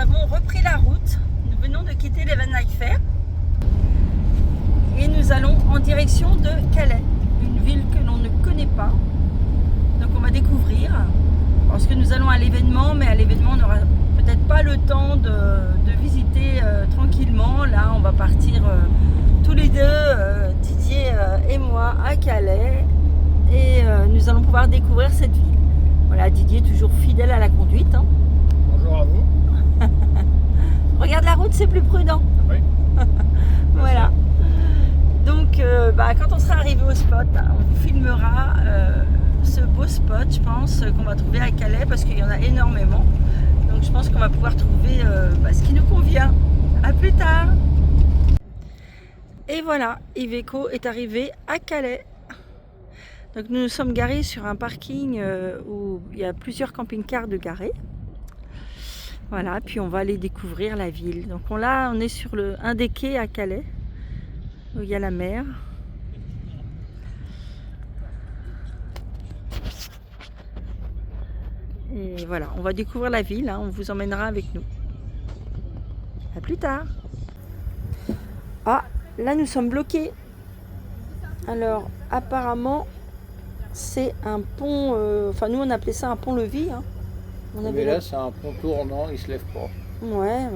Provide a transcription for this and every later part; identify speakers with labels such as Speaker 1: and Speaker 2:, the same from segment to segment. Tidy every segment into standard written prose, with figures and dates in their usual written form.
Speaker 1: avons repris la route. Nous venons de quitter les Van Eyck Fair et nous allons en direction de Calais, une ville que l'on ne connaît pas. Donc on va découvrir parce que nous allons à l'événement, mais à l'événement on n'aura peut-être pas le temps de visiter tranquillement. Là on va partir tous les deux, Didier et moi, à Calais et nous allons pouvoir découvrir cette ville. Voilà, Didier toujours fidèle à la conduite. Hein.
Speaker 2: Bonjour à vous.
Speaker 1: Regarde la route, c'est plus prudent.
Speaker 2: Oui.
Speaker 1: Voilà. Donc, quand on sera arrivé au spot, on vous filmera ce beau spot, je pense, qu'on va trouver à Calais parce qu'il y en a énormément. Donc, je pense qu'on va pouvoir trouver ce qui nous convient. À plus tard. Et voilà, Iveco est arrivé à Calais. Donc, nous nous sommes garés sur un parking où il y a plusieurs camping-cars de garés. Voilà, puis on va aller découvrir la ville. Donc on est sur un des quais à Calais, où il y a la mer. Et voilà, on va découvrir la ville, hein, on vous emmènera avec nous. À plus tard. Ah, là nous sommes bloqués. Alors apparemment c'est un pont, nous on appelait ça un pont-levis. Hein.
Speaker 2: Mais là, c'est un pont tournant, il se lève pas.
Speaker 1: Ouais.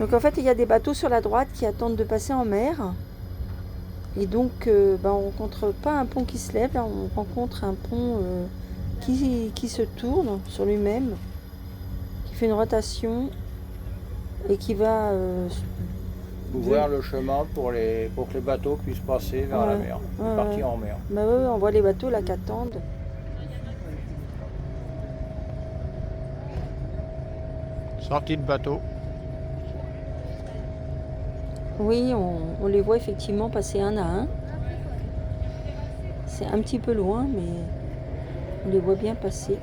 Speaker 1: Donc en fait, il y a des bateaux sur la droite qui attendent de passer en mer. Et donc, on rencontre pas un pont qui se lève, là, on rencontre un pont qui se tourne sur lui-même, qui fait une rotation et qui va
Speaker 2: ouvrir le chemin pour que les bateaux puissent passer vers la mer, partir en mer.
Speaker 1: Bah ouais, on voit les bateaux là qui attendent.
Speaker 2: Sortie de bateau.
Speaker 1: Oui, on les voit effectivement passer un à un. C'est un petit peu loin, mais on les voit bien passer.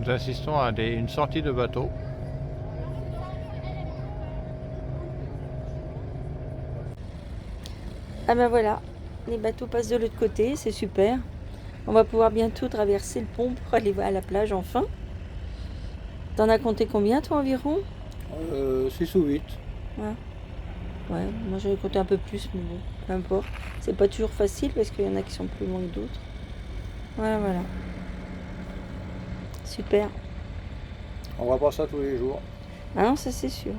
Speaker 2: Nous assistons à une sortie de bateau.
Speaker 1: Ah ben voilà, les bateaux passent de l'autre côté, c'est super. On va pouvoir bientôt traverser le pont pour aller à la plage enfin. T'en as compté combien toi environ
Speaker 2: 6 ou 8.
Speaker 1: Ouais, moi j'avais compté un peu plus, mais bon, peu importe. C'est pas toujours facile parce qu'il y en a qui sont plus loin que d'autres. Voilà. Super.
Speaker 2: On voit pas ça tous les jours.
Speaker 1: Ah non, ça c'est sûr.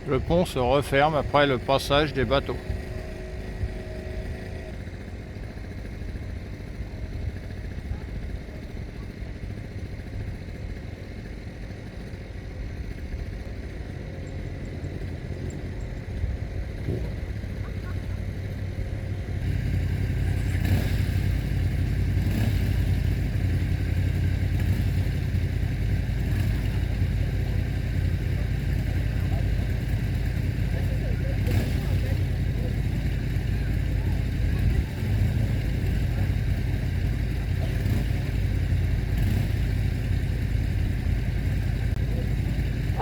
Speaker 2: Le pont se referme après le passage des bateaux.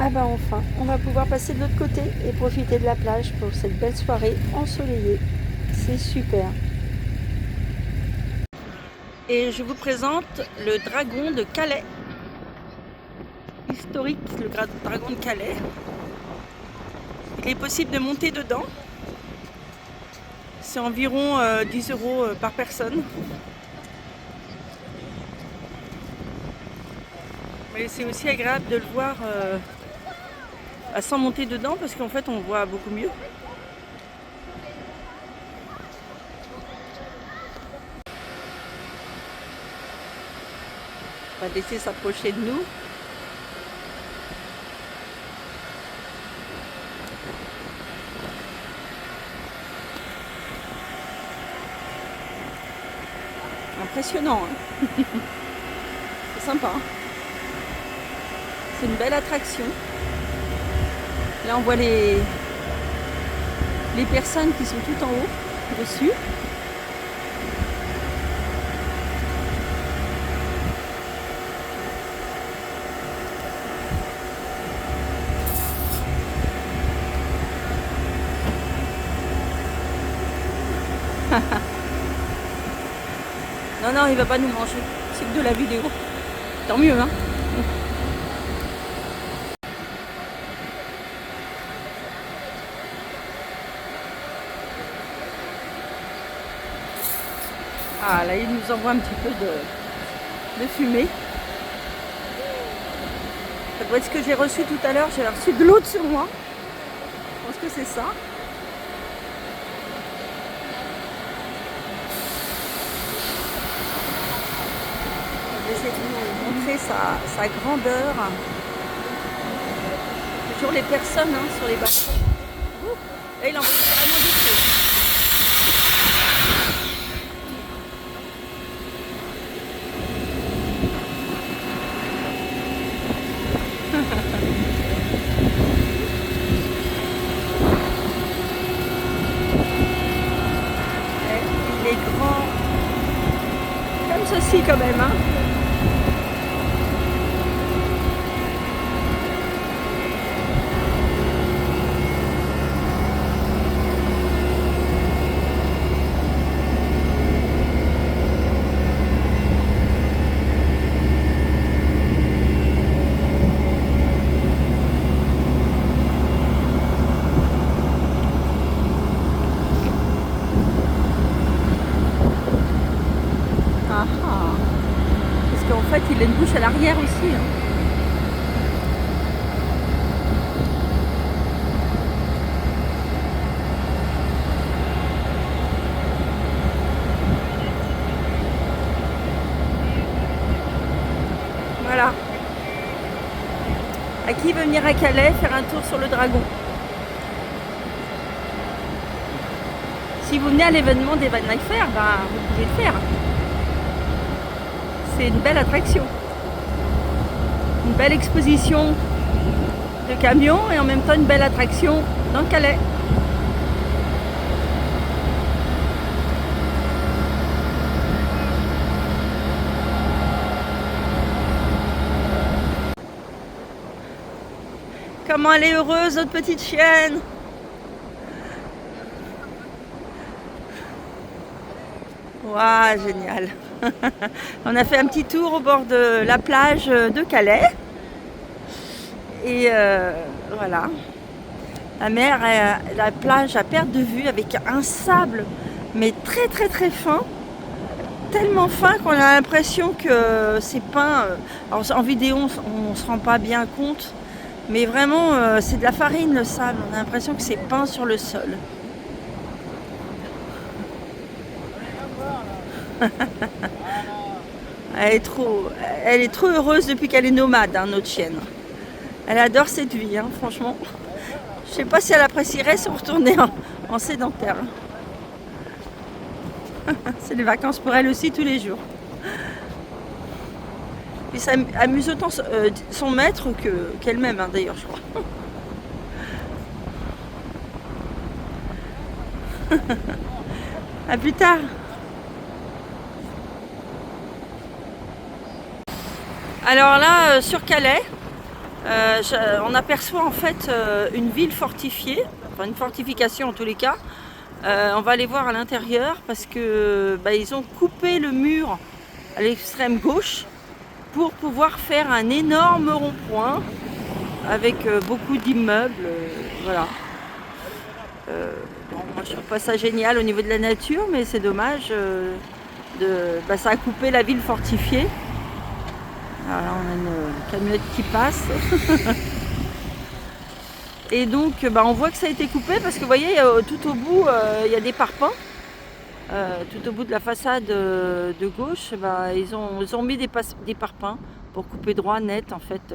Speaker 1: Ah bah enfin, on va pouvoir passer de l'autre côté et profiter de la plage pour cette belle soirée ensoleillée. C'est super. Et je vous présente le dragon de Calais. Historique, le dragon de Calais. Il est possible de monter dedans. C'est environ 10 € par personne. Mais c'est aussi agréable de le voir sans monter dedans parce qu'en fait on voit beaucoup mieux. On va laisser s'approcher de nous. Impressionnant, hein. C'est sympa. C'est une belle attraction. Là on voit les personnes qui sont tout en haut dessus. non, il va pas nous manger. C'est que de la vidéo. Tant mieux, hein. Ah, là, il nous envoie un petit peu de fumée. Ça doit être ce que j'ai reçu tout à l'heure. J'ai reçu de l'eau sur moi. Je pense que c'est ça. J'essaie de vous montrer sa grandeur. Toujours les personnes sur les bateaux. Là, il envoie vraiment du feu. Il est grand. Comme ceci quand même, hein. Parce qu'en fait, il a une bouche à l'arrière aussi. Hein. Voilà. À qui veut venir à Calais faire un tour sur le Dragon? Si vous venez à l'événement des Van Life Fair, ben, vous pouvez le faire. C'est une belle attraction. Une belle exposition de camions et en même temps une belle attraction dans Calais. Comment elle est heureuse, notre petite chienne! Waouh, génial! On a fait un petit tour au bord de la plage de Calais. Et voilà. La mer, la plage à perte de vue avec un sable, mais très très très fin. Tellement fin qu'on a l'impression que c'est peint. Alors en vidéo, on ne se rend pas bien compte. Mais vraiment, c'est de la farine le sable. On a l'impression que c'est peint sur le sol. Elle est trop heureuse depuis qu'elle est nomade, hein, notre chienne. Elle adore cette vie, hein, franchement. Je sais pas si elle apprécierait se retourner en sédentaire. C'est des vacances pour elle aussi tous les jours. Puis ça amuse autant son maître qu'elle-même, hein, d'ailleurs, je crois. À plus tard. Alors là, sur Calais, on aperçoit en fait une ville fortifiée, enfin une fortification en tous les cas. On va aller voir à l'intérieur parce que ils ont coupé le mur à l'extrême gauche pour pouvoir faire un énorme rond-point avec beaucoup d'immeubles. Voilà. Bon, moi je trouve pas ça génial au niveau de la nature, mais c'est dommage. Ça a coupé la ville fortifiée. Alors là, on a une camionnette qui passe. Et donc, on voit que ça a été coupé parce que vous voyez, tout au bout, il y a des parpaings. Tout au bout de la façade de gauche, ils ont mis des parpaings pour couper droit, net, en fait,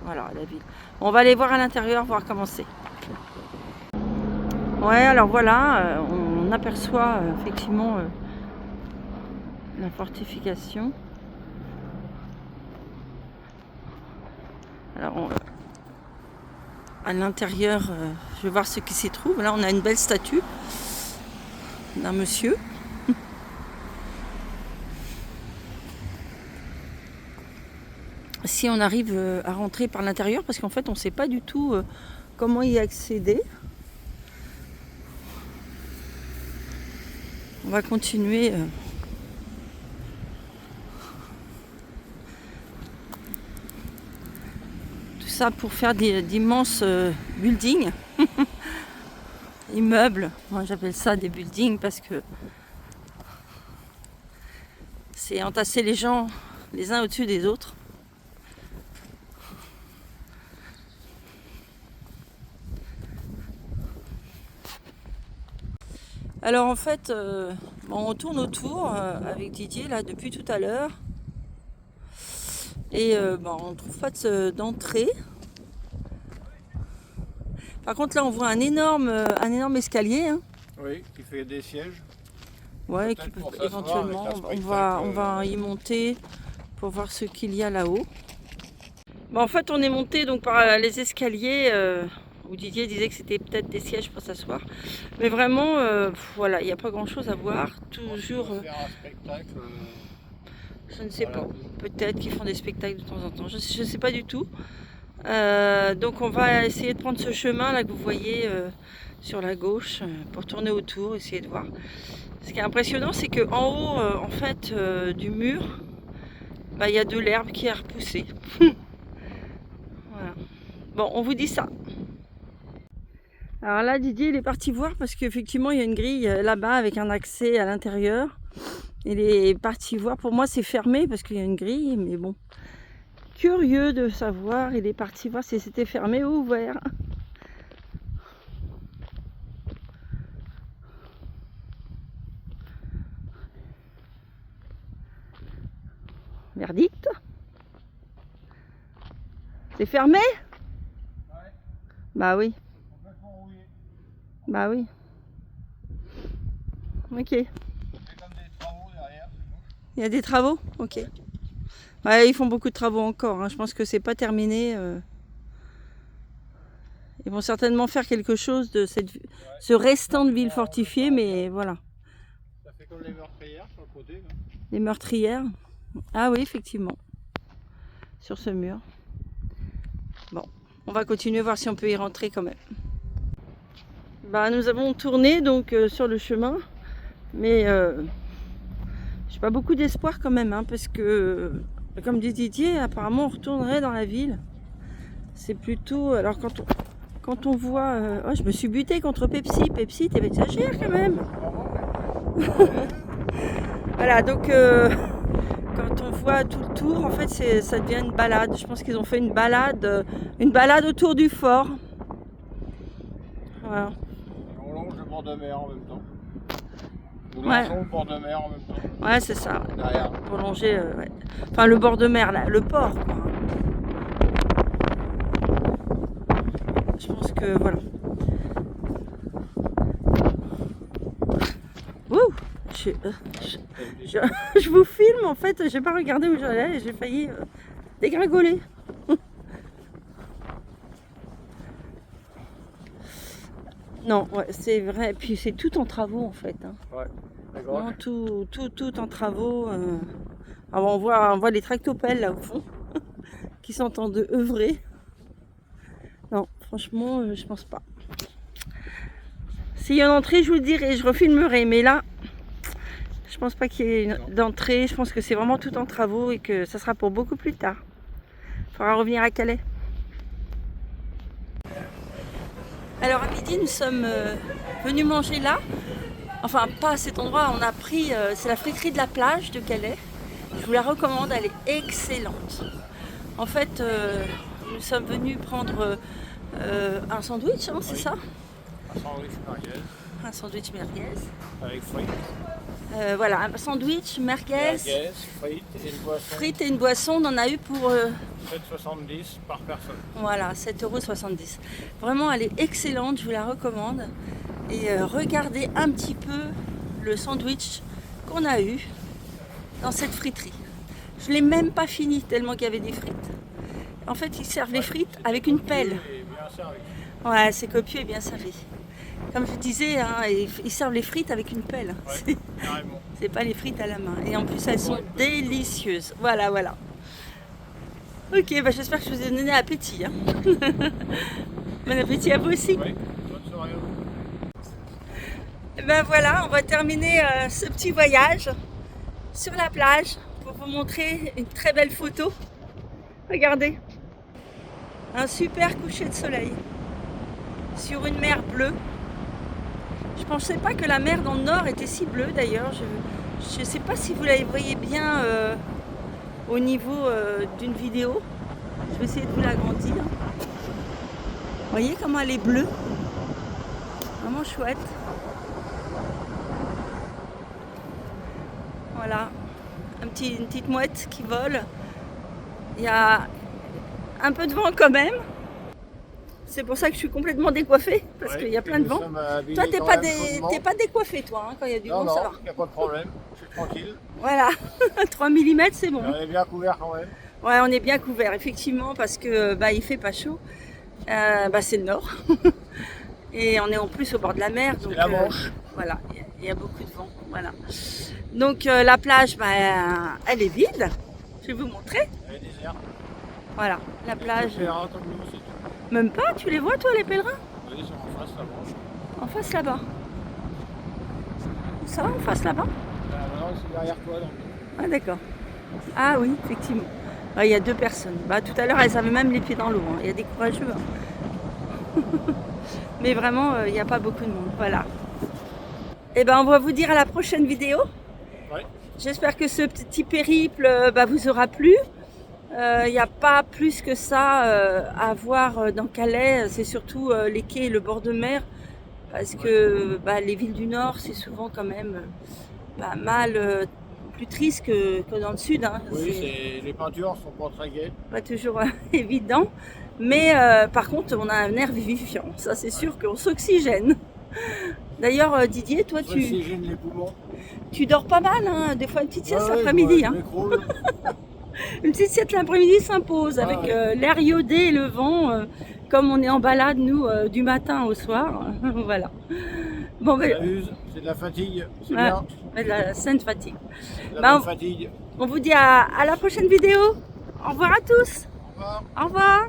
Speaker 1: voilà, la ville. On va aller voir à l'intérieur, voir comment c'est. Ouais, alors voilà, on aperçoit effectivement la fortification. Alors, à l'intérieur, je vais voir ce qui s'y trouve. Là, on a une belle statue d'un monsieur. Si on arrive à rentrer par l'intérieur, parce qu'en fait, on ne sait pas du tout comment y accéder. On va continuer ça pour faire d'immenses buildings. Immeubles. Moi j'appelle ça des buildings parce que c'est entasser les gens les uns au-dessus des autres. Alors en fait, on tourne autour avec Didier là depuis tout à l'heure et on ne trouve pas d'entrée. Par contre là on voit un énorme escalier. Hein.
Speaker 2: Oui, qui fait des sièges.
Speaker 1: Ouais, qui peut, éventuellement on va y monter pour voir ce qu'il y a là-haut. En fait on est monté donc par les escaliers. Où Didier disait que c'était peut-être des sièges pour s'asseoir. Mais vraiment, voilà, il n'y a pas grand-chose à voir. Toujours...
Speaker 2: faire un spectacle.
Speaker 1: Je ne sais pas. Peut-être qu'ils font des spectacles de temps en temps. Je ne sais pas du tout. Donc on va essayer de prendre ce chemin là que vous voyez sur la gauche pour tourner autour, essayer de voir. Ce qui est impressionnant, c'est qu'en haut, en fait, du mur, il y a de l'herbe qui a repoussé. Voilà. Bon, on vous dit ça. Alors là, Didier, il est parti voir parce qu'effectivement, il y a une grille là-bas avec un accès à l'intérieur. Il est parti voir. Pour moi, c'est fermé parce qu'il y a une grille, mais bon. Curieux de savoir, il est parti voir si c'était fermé ou ouvert. Verdict? C'est fermé?
Speaker 2: Ouais.
Speaker 1: Bah oui. Bah oui. Ok. Il y a des travaux? Ok. Ouais, ils font beaucoup de travaux encore. Hein. Je pense que c'est pas terminé. Ils vont certainement faire quelque chose de ce restant de ville fortifiée, mais voilà.
Speaker 2: Ça fait comme les meurtrières sur le côté. Là.
Speaker 1: Les meurtrières. Ah oui, effectivement. Sur ce mur. Bon, on va continuer, voir si on peut y rentrer quand même. Nous avons tourné donc sur le chemin, mais j'ai pas beaucoup d'espoir quand même, hein, parce que comme dit Didier, apparemment on retournerait dans la ville. C'est plutôt, alors quand on voit, oh, je me suis butée contre Pepsi, t'exagères quand même. Voilà, donc quand on voit tout le tour, en fait ça devient une balade. Je pense qu'ils ont fait une balade autour du fort. Voilà.
Speaker 2: On longe le bord de mer en même temps. Nous
Speaker 1: Ouais.
Speaker 2: longeons le bord de mer en même temps.
Speaker 1: Ouais, c'est ça.
Speaker 2: Derrière.
Speaker 1: Pour longer, ouais. Enfin, le bord de mer, là, le port, quoi. Je pense que, voilà. Ouh, je vous filme, en fait, j'ai pas regardé où j'allais et j'ai failli dégringoler. Non, ouais, c'est vrai. Puis c'est tout en travaux en fait. Hein.
Speaker 2: Ouais,
Speaker 1: vraiment, tout en travaux. Alors on voit les tractopelles là au fond qui sont en train d'œuvrer. Non, franchement, je pense pas. S'il y a une entrée, je vous le dirai, je refilmerai. Mais là, je pense pas qu'il y ait d'entrée. Je pense que c'est vraiment tout en travaux et que ça sera pour beaucoup plus tard. Il faudra revenir à Calais. Alors à midi, nous sommes venus manger là. Enfin, pas à cet endroit. On a pris, c'est la friterie de la plage de Calais. Je vous la recommande, elle est excellente. En fait, nous sommes venus prendre un sandwich, hein, c'est ça?
Speaker 2: Un sandwich merguez.
Speaker 1: Un sandwich merguez.
Speaker 2: Avec frites.
Speaker 1: Voilà, un sandwich merguez.
Speaker 2: Frites et une boisson.
Speaker 1: Frites et une boisson, on en a eu pour
Speaker 2: 7,70 par personne.
Speaker 1: voilà, 7,70 €. Vraiment, elle est excellente, je vous la recommande. Et regardez un petit peu le sandwich qu'on a eu dans cette friterie. Je ne l'ai même pas fini tellement qu'il y avait des frites. En fait, ils servent les frites avec une pelle. Ouais, c'est copieux et bien servi. Comme je disais, hein, ils servent les frites avec une pelle.
Speaker 2: Ouais,
Speaker 1: c'est pas les frites à la main. Et en plus, elles sont délicieuses. Voilà, voilà. Ok, j'espère que je vous ai donné appétit. Hein. Bon appétit à vous aussi.
Speaker 2: Oui, bonne soirée.
Speaker 1: Et voilà, on va terminer ce petit voyage sur la plage pour vous montrer une très belle photo. Regardez. Un super coucher de soleil sur une mer bleue. Je pensais pas que la mer dans le nord était si bleue d'ailleurs. Je ne sais pas si vous la voyez bien au niveau d'une vidéo. Je vais essayer de vous l'agrandir. Vous voyez comment elle est bleue? Vraiment chouette. Voilà, une petite mouette qui vole. Il y a un peu de vent quand même. C'est pour ça que je suis complètement décoiffée, parce qu'il y a plein de vent. Toi, t'es pas décoiffé, toi, hein, quand il y a du vent, ça va.
Speaker 2: Il n'y a pas de problème, je suis tranquille.
Speaker 1: Voilà, 3 mm, c'est bon.
Speaker 2: On est bien couvert quand même.
Speaker 1: Ouais, on est bien couvert, effectivement, parce que il fait pas chaud. C'est le nord. Et on est en plus au bord de la mer. Donc,
Speaker 2: la Manche.
Speaker 1: Voilà, il y a beaucoup de vent. Voilà. Donc la plage, elle est vide. Je vais vous montrer.
Speaker 2: Elle est déserte.
Speaker 1: Voilà, la plage.
Speaker 2: Les pèlerins comme nous, c'est tout.
Speaker 1: Même pas, tu les vois toi les pèlerins?
Speaker 2: Oui, ils sont en face là-bas.
Speaker 1: En face là-bas. Ça va en face là-bas?
Speaker 2: Non, ils sont derrière toi. Donc.
Speaker 1: Ah d'accord. Ah oui, effectivement. Il y a 2 personnes. Tout à l'heure, elles avaient même les pieds dans l'eau. Hein. Il y a des courageux. Hein. Mais vraiment, il n'y a pas beaucoup de monde. Voilà. Et on va vous dire à la prochaine vidéo.
Speaker 2: Ouais.
Speaker 1: J'espère que ce petit périple vous aura plu. Il n'y a pas plus que ça à voir dans Calais. C'est surtout les quais et le bord de mer. Parce que les villes du Nord, c'est souvent quand même plus triste que dans le Sud. Hein.
Speaker 2: Oui, les peintures sont pas très gaies.
Speaker 1: Pas toujours évident. Mais par contre, on a un air vivifiant. Ça, c'est sûr qu'on s'oxygène. D'ailleurs, Didier, toi,
Speaker 2: les poumons.
Speaker 1: Tu dors pas mal, hein. Des fois une petite sieste l'après-midi. Hein. Une petite sieste l'après-midi s'impose avec l'air iodé et le vent, comme on est en balade, nous, du matin au soir. Voilà. Bon,
Speaker 2: c'est de la fatigue, c'est bien.
Speaker 1: De la sainte fatigue.
Speaker 2: Fatigue.
Speaker 1: On vous dit à la prochaine vidéo. Au revoir à tous.
Speaker 2: Au revoir.
Speaker 1: Au revoir.